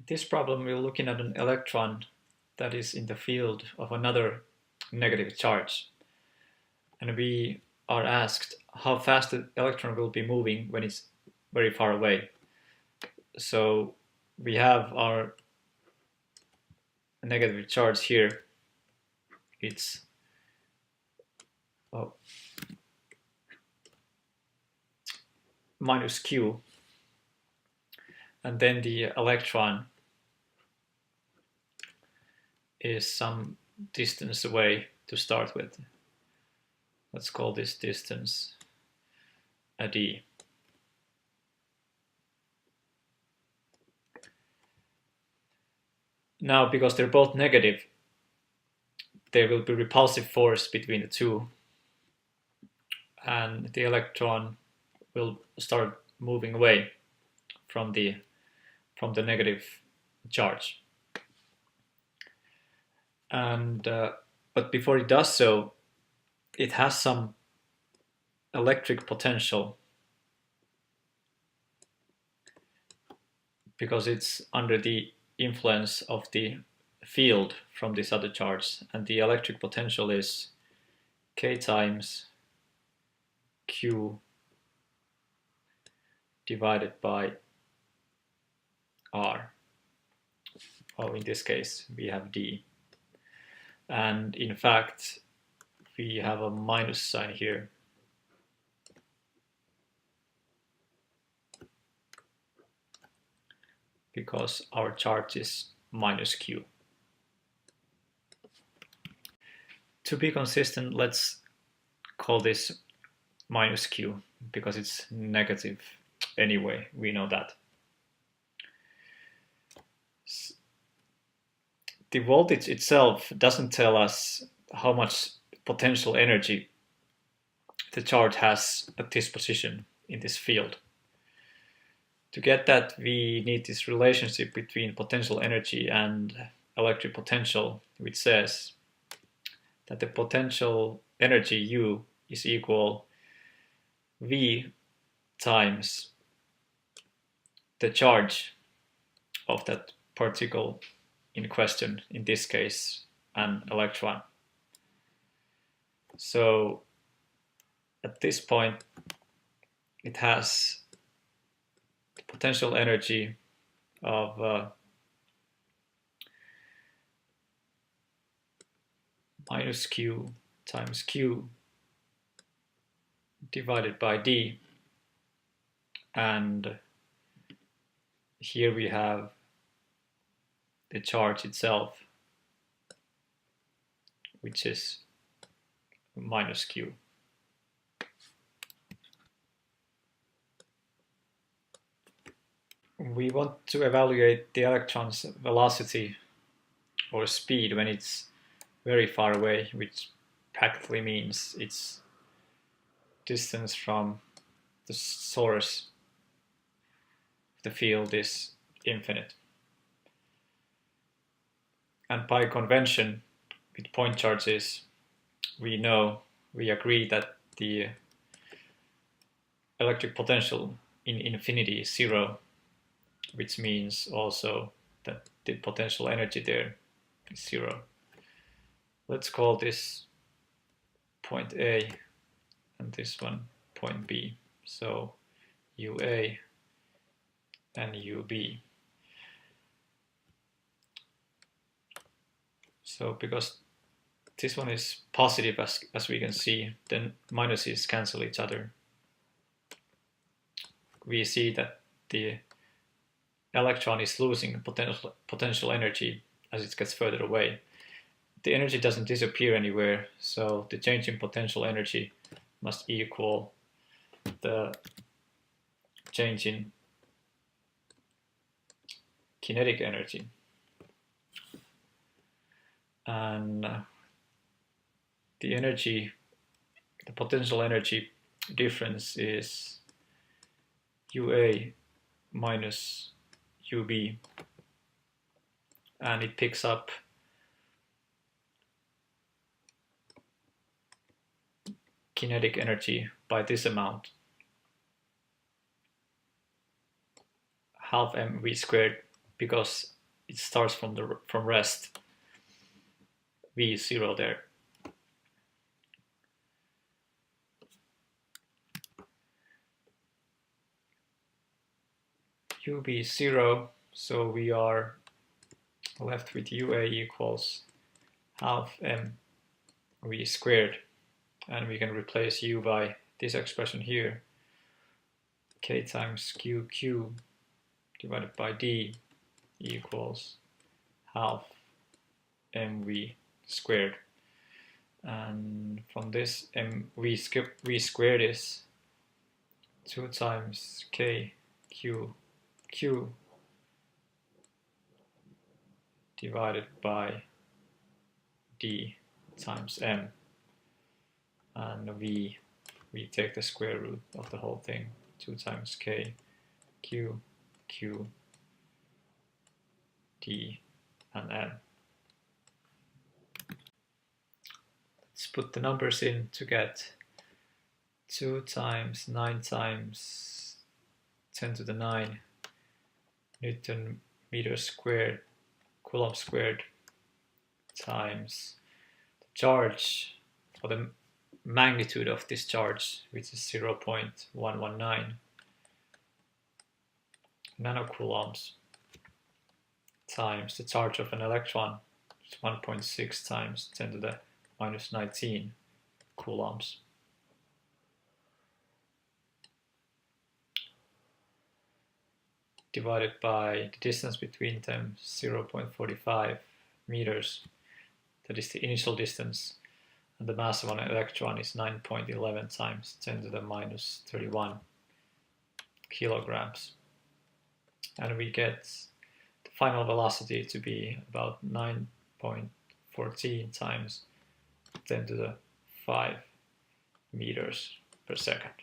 this problem we're looking at an electron that is in the field of another negative charge. And we are asked how fast the electron will be moving when it's very far away. So we have our negative charge here. It's minus q. And then the electron is some distance away to start with. Let's call this distance a d. Now, because they're both negative, there will be repulsive force between the two, and the electron will start moving away from the negative charge. And but before it does so, it has some electric potential because it's under the influence of the field from this other charge, and the electric potential is k times q divided by r. Oh, in this case we have d, and in fact we have a minus sign here because our charge is minus q. To be consistent, let's call this minus q because it's negative anyway, we know that. The voltage itself doesn't tell us how much potential energy the charge has at this position in this field. To get that, we need this relationship between potential energy and electric potential, which says that the potential energy U is equal V times the charge of that particle in question, in this case an electron. So at this point it has the potential energy of minus q times q divided by d, and here we have the charge itself, which is minus q. We want to evaluate the electron's velocity or speed when it's very far away, which practically means its distance from the source of the field is infinite. And by convention, with point charges, we agree that the electric potential in infinity is zero, which means also that the potential energy there is zero. Let's call this point A and this one point B. So UA and UB. So because this one is positive, as we can see, then minuses cancel each other. We see that the electron is losing potential energy as it gets further away. The energy doesn't disappear anywhere, so the change in potential energy must equal the change in kinetic energy. And the potential energy difference is UA minus UB, and it picks up kinetic energy by this amount, half mv squared, because it starts from rest. V is 0 there. UV is 0, so we are left with UA equals half mv squared, and we can replace u by this expression here, k times qq divided by d equals half mv squared. And from this, v squared is 2 times k q divided by d times m, and we take the square root of the whole thing, 2 times k q d and m. Let's put the numbers in to get 2 times 9 times 10 to the 9 Newton meter squared Coulomb squared times the charge, or the magnitude of this charge, which is 0.119 nanocoulombs, times the charge of an electron, which is 1.6 times 10 to the minus 19 coulombs. Divided by the distance between them, 0.45 meters, that is the initial distance, and the mass of an electron is 9.11 times 10 to the minus 31 kilograms. And we get the final velocity to be about 9.14 times 10 to the 5 meters per second.